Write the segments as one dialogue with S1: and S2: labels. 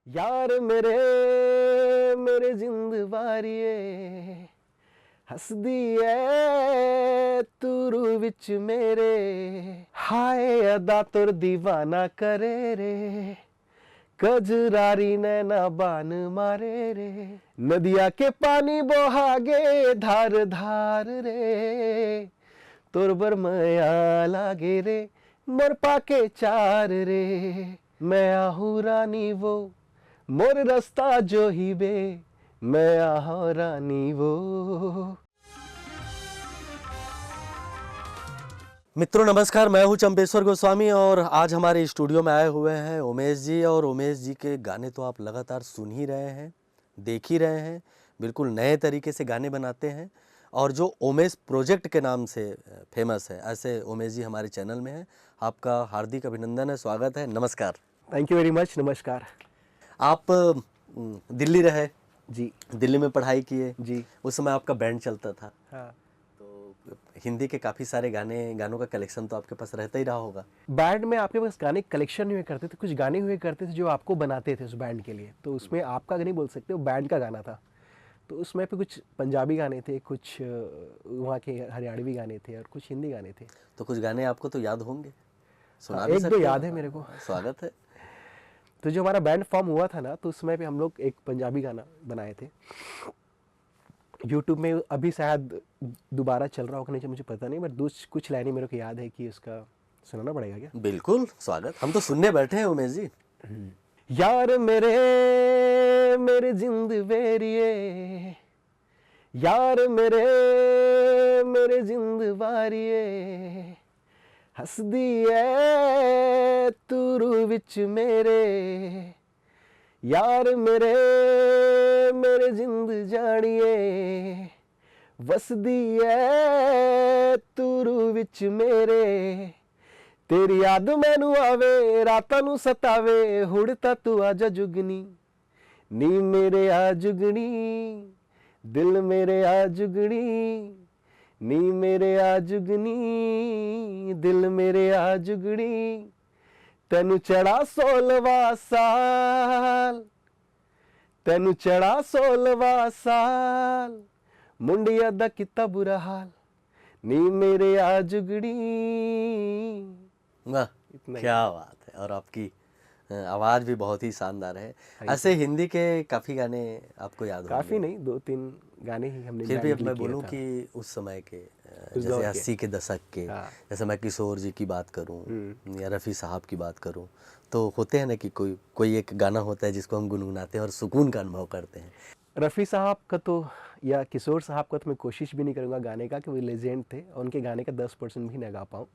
S1: यार मेरे मेरे जिंद वारिए हसदी ऐ तू रू विच मेरे हाय अदा तुर दीवाना करे रे कजरारी नैना बान मारे रे नदिया के पानी बोहागे धार धार रे तुर बरमया लागे रे मोर पाके चार रे मैं आहू रानी वो मोर रास्ता जो ही बे मैं आहू रानी वो।
S2: मित्रों नमस्कार, मैं हूं चंपेश्वर गोस्वामी और आज हमारे स्टूडियो में आए हुए हैं उमेश जी। और उमेश जी के गाने तो आप लगातार सुन ही रहे हैं, देख ही रहे हैं। बिल्कुल नए तरीके से गाने बनाते हैं और जो उमेश प्रोजेक्ट के नाम से फेमस है, ऐसे उमेश जी हमारे चैनल में हैं। आपका हार्दिक अभिनंदन है, स्वागत है, नमस्कार।
S1: थैंक यू वेरी मच, नमस्कार।
S2: आप दिल्ली रहे
S1: जी
S2: दिल्ली में पढ़ाई किए
S1: जी।
S2: उस समय आपका बैंड चलता था।
S1: हाँ,
S2: तो हिंदी के काफ़ी सारे गानों का कलेक्शन तो आपके पास रहता ही रहा होगा।
S1: बैंड में आपके पास गाने कलेक्शन हुए करते थे, कुछ गाने हुए करते थे जो आपको बनाते थे उस बैंड के लिए, तो उसमें आपका नहीं बोल सकते, वो बैंड का गाना था। तो उसमें पे कुछ पंजाबी गाने थे, कुछ वहाँ के हरियाणवी गाने थे और कुछ हिंदी गाने थे।
S2: तो कुछ गाने आपको तो याद होंगे, सुना
S1: हाँ,
S2: भी
S1: एक दो
S2: सकते हो?
S1: याद है मेरे को।
S2: स्वागत है।
S1: तो जो हमारा बैंड फॉर्म हुआ था ना, तो उसमें पे हम लोग एक पंजाबी गाना बनाए थे। यूट्यूब में अभी शायद दोबारा चल रहा होगा, नहीं मुझे पता नहीं, बट कुछ लाइनें मेरे को याद है कि उसका सुनाना पड़ेगा क्या?
S2: बिल्कुल स्वागत, हम तो सुनने बैठे हैं उमेश जी।
S1: यार मेरे मेरे जिंद वेरिए यार मेरे मेरे जिंद वारिए हसदी ऐ तू रू विच मेरे यार मेरे मेरे जिंद जानिए वसदी ऐ तू रू विच मेरे तेरी याद मैनू आवे रातां नू सतावे हुड़ तां तू आजा जुगनी नी मेरे आ जुगनी दिल मेरे आ जुगनी नी मेरे आ जुगनी दिल मेरे आ जुगनी तेनू चढ़ा 16वां साल तेनू चढ़ा 16वां साल मुंडिया दा किता बुरा हाल नी मेरे आ जुगनी।
S2: वाह,
S1: इतना ही।
S2: क्या बात है। और आपकी आवाज़ भी बहुत ही शानदार है। ऐसे हिंदी के काफ़ी गाने आपको याद होंगे?
S1: काफी नहीं, 2-3 गाने ही हमने
S2: फिर भी
S1: बैंड
S2: अब
S1: के
S2: मैं
S1: लिए किया
S2: बोलूं
S1: था।
S2: कि उस समय के
S1: उस
S2: जैसे
S1: दौर के।
S2: 80 के दशक के,
S1: हाँ।
S2: जैसे मैं किशोर जी की बात करूं या रफ़ी साहब की बात करूं, तो होते हैं ना कि कोई एक गाना होता है जिसको हम गुनगुनाते हैं और सुकून का अनुभव करते हैं।
S1: रफ़ी साहब का तो या किशोर साहब का तो मैं कोशिश भी नहीं करूँगा गाने का, कि वो लेजेंड थे और उनके गाने का 10% भी ना गा पाऊँ।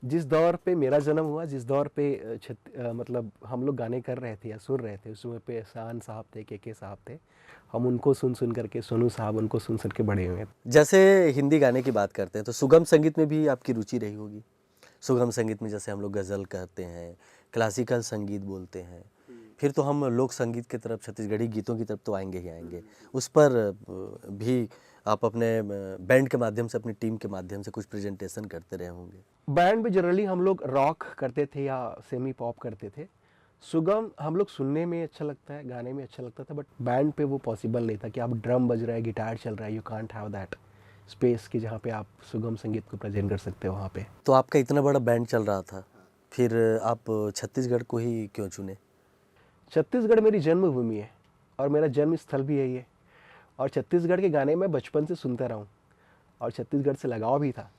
S1: जिस दौर पे मेरा जन्म हुआ, जिस दौर पे मतलब हम लोग गाने कर रहे थे या सुन रहे थे, उस समय पे एहसान साहब थे, के साहब थे, हम उनको सुन सुन करके, सोनू साहब उनको सुन सुन के बड़े हुए हैं।
S2: जैसे हिंदी गाने की बात करते हैं तो सुगम संगीत में भी आपकी रुचि रही होगी। सुगम संगीत में जैसे हम लोग गज़ल कहते हैं, क्लासिकल संगीत बोलते हैं, फिर तो हम लोक संगीत की तरफ, छत्तीसगढ़ी गीतों की तरफ तो आएंगे ही आएंगे। उस पर भी आप अपने बैंड के माध्यम से, अपनी टीम के माध्यम से कुछ प्रेजेंटेशन करते रहे होंगे।
S1: बैंड में जनरली हम लोग रॉक करते थे या सेमी पॉप करते थे। सुगम हम लोग सुनने में अच्छा लगता है, गाने में अच्छा लगता था, बट बैंड पे वो पॉसिबल नहीं था कि आप ड्रम बज रहा है, गिटार चल रहा है, you can't have that space कि जहाँ पे आप सुगम संगीत को प्रेजेंट कर सकते हो वहाँ पे।
S2: तो आपका इतना बड़ा बैंड चल रहा था, फिर आप छत्तीसगढ़ को ही क्यों चुने?
S1: छत्तीसगढ़ मेरी जन्मभूमि है और मेरा जन्म स्थल भी है ये, और छत्तीसगढ़ के गाने मैं बचपन से सुनता रहा हूँ और छत्तीसगढ़ से लगाव भी था।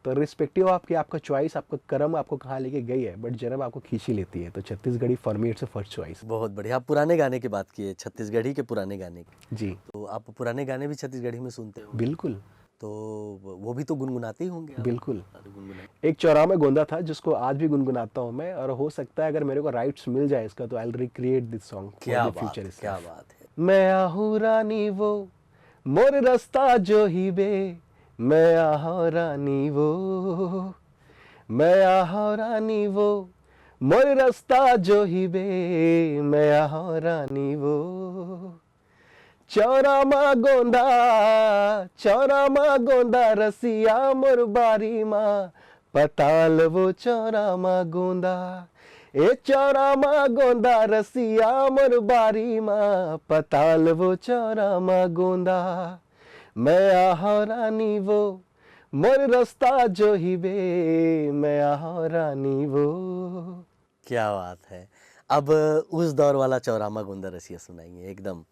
S1: तो रिस्पेक्टिव आपकी, आपका चॉइस, आपका कर्म आपको कहाँ लेके गई है, बट जन्म आपको खींच ही लेती है। तो Chhattisgarhi for me it's first choice.
S2: बहुत बढ़िया। आप पुराने गाने की बात किए, छत्तीसगढ़ी के पुराने गाने की,
S1: जी
S2: तो आप पुराने गाने भी छत्तीसगढ़ी में सुनते हो?
S1: बिल्कुल
S2: तो वो भी तो गुनगुनाते ही होंगे आप?
S1: बिल्कुल।
S2: गुनगुना।
S1: एक चौराहा में गोंदा था जिसको आज भी गुनगुनाता हूँ मैं, और हो सकता है अगर मेरे को राइट्स मिल जाए इसका तो I will recreate this song
S2: क्या
S1: फॉर द
S2: बात
S1: फ्यूचर।
S2: है, क्या बात है।
S1: मैं आहू रानी वो मोर रास्ता जो ही बे मैं आहू रानी वो मैं आहू रानी वो मोर रास्ता जो ही बे मैं आहू रानी वो चौरा मा गोंदा रसिया मोर बारी माँ पताल वो चौरा मा गोंदा ए चौरामा गोंदा रसिया मोर बारी माँ पताल वो चौरामा गोंदा मैं आहा रानी वो मोर रास्ता जो ही बे मैं आहा रानी वो।
S2: क्या बात है। अब उस दौर वाला चौरामा गोंदा रसिया सुनाइए एकदम।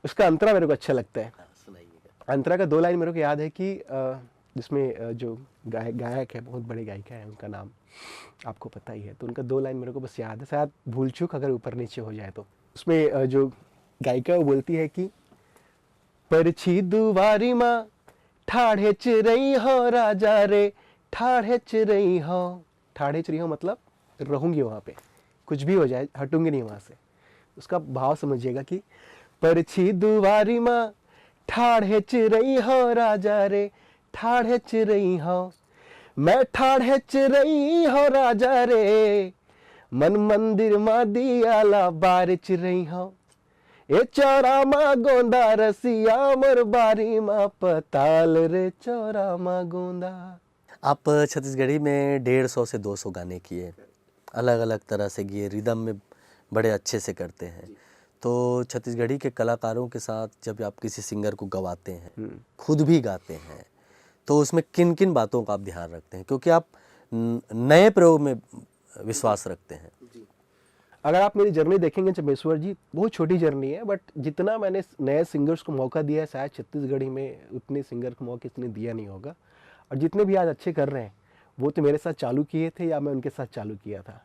S1: उसका अंतरा मेरे को अच्छा लगता है।
S2: हाँ, सुनाइएगा।
S1: अंतरा का 2 लाइन मेरे को याद है कि जिसमें जो गायक है, बहुत बड़े गायिका है, उनका नाम आपको पता ही है, तो उनका 2 लाइन मेरे को बस याद है, शायद भूल चूक अगर ऊपर नीचे हो जाए तो। उसमें जो गायिका वो बोलती है कि परछी दुवारी माँ ठाढ़े च रही हो राजा रे ठाढ़े च रही हो। ठाढ़े च रही हो मतलब रहूंगी वहाँ पे, कुछ भी हो जाए हटूंगी नहीं वहाँ से। उसका भाव समझिएगा कि परछी दुवारी माँ ठाढ़े च रही हो राजा रे ठाढ़े च रही हो। मैं ठाढ़े च रही हो राजा रे मन मंदिर माँ दियाला बार च रही हो। ए चौरामा गोंदा रसिया मोर बारी माँ पताल रे चौरामा गोंदा।
S2: आप छत्तीसगढ़ी में 150 से 200 गाने किए, अलग अलग तरह से किए, रिदम में बड़े अच्छे से करते हैं। तो छत्तीसगढ़ी के कलाकारों के साथ जब आप किसी सिंगर को गवाते हैं, खुद भी गाते हैं, तो उसमें किन किन बातों का आप ध्यान रखते हैं, क्योंकि आप नए प्रयोग में विश्वास रखते हैं।
S1: अगर आप मेरी जर्नी देखेंगे चंपेश्वर जी, बहुत छोटी जर्नी है, बट जितना मैंने नए सिंगर्स को मौका दिया है शायद छत्तीसगढ़ी में उतने सिंगर को मौका किसने दिया नहीं होगा। और जितने भी आज अच्छे कर रहे हैं वो तो मेरे साथ चालू किए थे या मैं उनके साथ चालू किया था।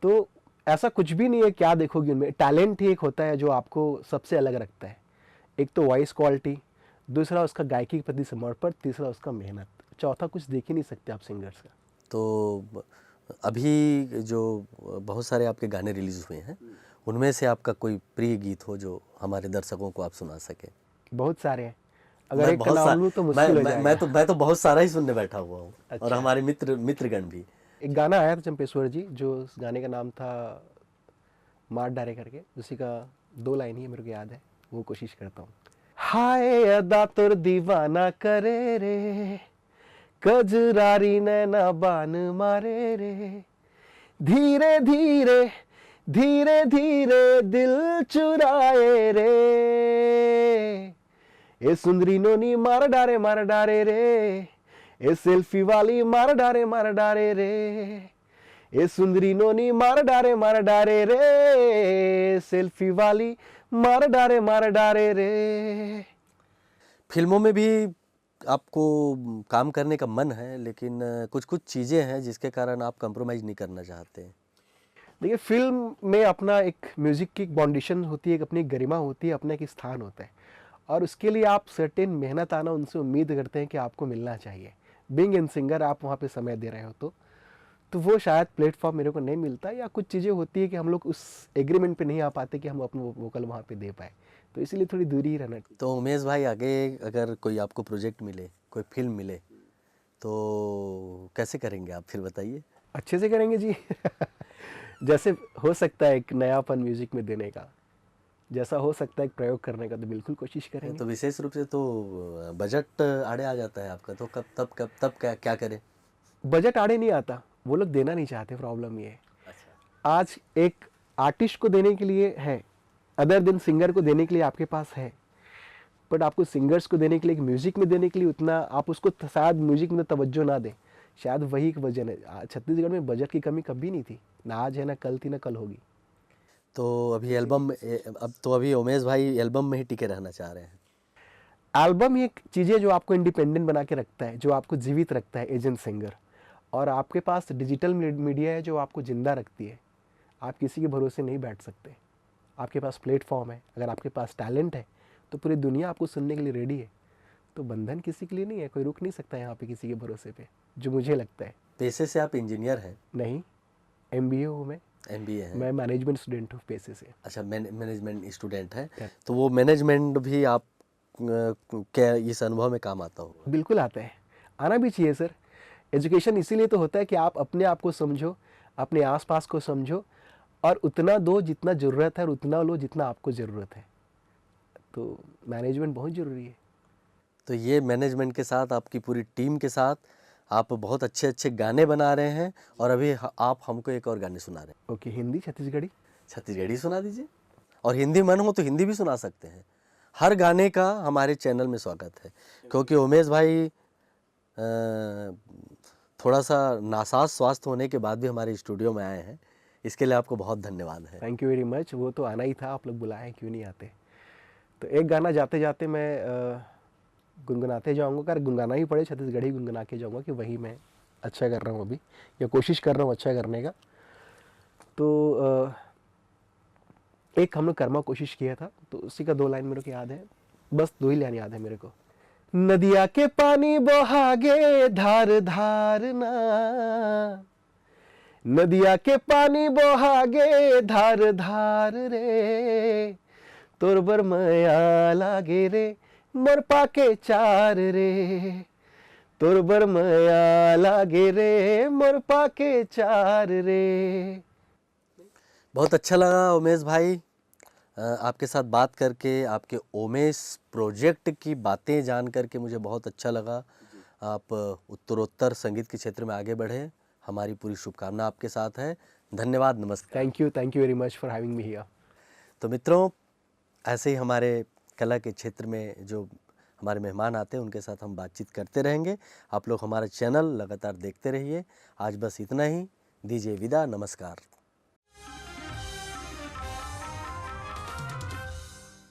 S1: तो ऐसा कुछ भी नहीं है, क्या देखोगे उनमें, टैलेंट ही एक होता है जो आपको सबसे अलग रखता है। एक तो वॉइस क्वालिटी, दूसरा उसका गायकी के प्रति समर्पण, तीसरा उसका मेहनत, चौथा कुछ देख ही नहीं सकते आप सिंगर्स का।
S2: तो अभी जो बहुत सारे आपके गाने रिलीज हुए हैं, उनमें से आपका कोई प्रिय गीत हो जो हमारे दर्शकों को आप सुना सके?
S1: बहुत सारे हैं, अगर एक का नाम लूँ तो मुश्किल हो जाएगा।
S2: मैं तो बहुत सारा ही सुनने बैठा हुआ हूँ।
S1: अच्छा।
S2: और हमारे मित्रगण भी।
S1: एक गाना आया था चंपेश्वर जी, जो उस गाने का नाम था मार डारे करके, उसी का 2 लाइन ही मेरे को याद है, वो कोशिश करता हूँ। हाय अदा तोर दीवाना करे रे कजरारी नैना बान मारे रे धीरे धीरे धीरे धीरे दिल चुराए रे ए सुंदरी नोनी मार डारे रे ए सेल्फी वाली मार डारे रे ए सुंदरी नोनी मार डारे रे सेल्फी वाली मार डारे रे।
S2: फिल्मों में भी आपको काम करने का मन है, लेकिन कुछ कुछ चीज़ें हैं जिसके कारण आप कंप्रोमाइज़ नहीं करना चाहते हैं।
S1: देखिए, फिल्म में अपना एक म्यूजिक की एक बाउंडेशन होती है, एक अपनी गरिमा होती है, अपना एक स्थान होता है, और उसके लिए आप सर्टेन मेहनत आना उनसे उम्मीद करते हैं कि आपको मिलना चाहिए। बीइंग इन सिंगर आप वहाँ पे समय दे रहे हो तो वो शायद प्लेटफॉर्म मेरे को नहीं मिलता, या कुछ चीज़ें होती है कि हम लोग उस एग्रीमेंट पे नहीं आ पाते कि हम अपना वोकल वहाँ पे दे पाए, तो इसीलिए थोड़ी दूरी ही रहना।
S2: तो उमेश भाई, आगे अगर कोई आपको प्रोजेक्ट मिले, कोई फिल्म मिले, तो कैसे करेंगे आप, फिर बताइए।
S1: अच्छे से करेंगे जी जैसे हो सकता है एक नयापन म्यूजिक में देने का, जैसा हो सकता है एक प्रयोग करने का, तो बिल्कुल कोशिश करेंगे।
S2: तो विशेष रूप से तो बजट आड़े आ जाता है आपका, तो तब क्या करें?
S1: बजट आड़े नहीं आता, वो लोग देना नहीं चाहते, प्रॉब्लम ये है।
S2: अच्छा।
S1: आज एक आर्टिस्ट को देने के लिए है, अदर दिन सिंगर को देने के लिए आपके पास है, बट आपको सिंगर्स को देने के लिए, म्यूजिक में देने के लिए उतना आप उसको शायद म्यूजिक में तवज्जो ना दें, शायद वही एक वजह है। छत्तीसगढ़ में बजट की कमी कभी नहीं थी, ना आज है, ना कल थी, ना कल होगी।
S2: तो अभी उमेश भाई एल्बम में ही टिके रहना चाह रहे हैं।
S1: एल्बम ही एक चीज़ है जो आपको इंडिपेंडेंट बना के रखता है, जो आपको जीवित रखता है एज एन सिंगर, और आपके पास डिजिटल मीडिया है जो आपको जिंदा रखती है। आप किसी के भरोसे नहीं बैठ सकते, आपके पास प्लेटफॉर्म है, अगर आपके पास टैलेंट है तो पूरी दुनिया आपको सुनने के लिए रेडी है। तो बंधन किसी के लिए नहीं है, कोई रुक नहीं सकता यहाँ पे किसी के भरोसे पे, जो मुझे लगता है।
S2: पेशे से आप इंजीनियर हैं?
S1: नहीं, MBA हूँ मैं।
S2: MBA है?
S1: मैं मैनेजमेंट स्टूडेंट हूँ पेशे से।
S2: अच्छा, मैनेजमेंट स्टूडेंट है। तो वो मैनेजमेंट भी आप क्या इस अनुभव में काम आता हो?
S1: बिल्कुल आता है, आना भी चाहिए सर। एजुकेशन इसीलिए तो होता है कि आप अपने आप को समझो, अपने आसपास को समझो, और उतना दो जितना ज़रूरत है और उतना लो जितना आपको ज़रूरत है। तो मैनेजमेंट बहुत ज़रूरी है।
S2: तो ये मैनेजमेंट के साथ, आपकी पूरी टीम के साथ आप बहुत अच्छे अच्छे गाने बना रहे हैं और अभी आप हमको एक और गाने सुना रहे हैं।
S1: ओके, हिंदी छत्तीसगढ़ी?
S2: छत्तीसगढ़ी सुना दीजिए, और हिंदी मन हो तो हिंदी भी सुना सकते हैं। हर गाने का हमारे चैनल में स्वागत है, क्योंकि उमेश भाई थोड़ा सा नासाज स्वास्थ्य होने के बाद भी हमारे स्टूडियो में आए हैं, इसके लिए आपको बहुत धन्यवाद है।
S1: Thank you very much. वो तो आना ही था, आप लोग बुलाए, क्यों नहीं आते। तो एक गाना जाते जाते मैं गुनगुनाते जाऊंगा, अगर गुनगाना ही पड़े छत्तीसगढ़ी गुनगुना के जाऊंगा, कि वही मैं अच्छा कर रहा हूँ अभी, या कोशिश कर रहा हूँ अच्छा करने का। तो एक हम लोग कर्मा कोशिश किया था, तो उसी का 2 लाइन मेरे को याद है, बस 2 ही लाइन याद है मेरे को। नदिया के पानी बहागे धार धार ना, नदिया के पानी बहागे धार धार रे, तोर बर मया लागे रे मोर पाके चार रे, तोर बर मया लागे रे मोर पाके चार रे।
S2: बहुत अच्छा लगा उमेश भाई, आपके साथ बात करके, आपके उमेश प्रोजेक्ट की बातें जान करके मुझे बहुत अच्छा लगा। आप उत्तरोत्तर संगीत के क्षेत्र में आगे बढ़े, हमारी पूरी शुभकामना आपके साथ है। धन्यवाद, नमस्कार।
S1: Thank you very much for having me here.
S2: तो मित्रों, ऐसे ही हमारे कला के क्षेत्र में जो हमारे मेहमान आते हैं उनके साथ हम बातचीत करते रहेंगे। आप लोग हमारा चैनल लगातार देखते रहिए। आज बस इतना ही, दीजिए विदा, नमस्कार।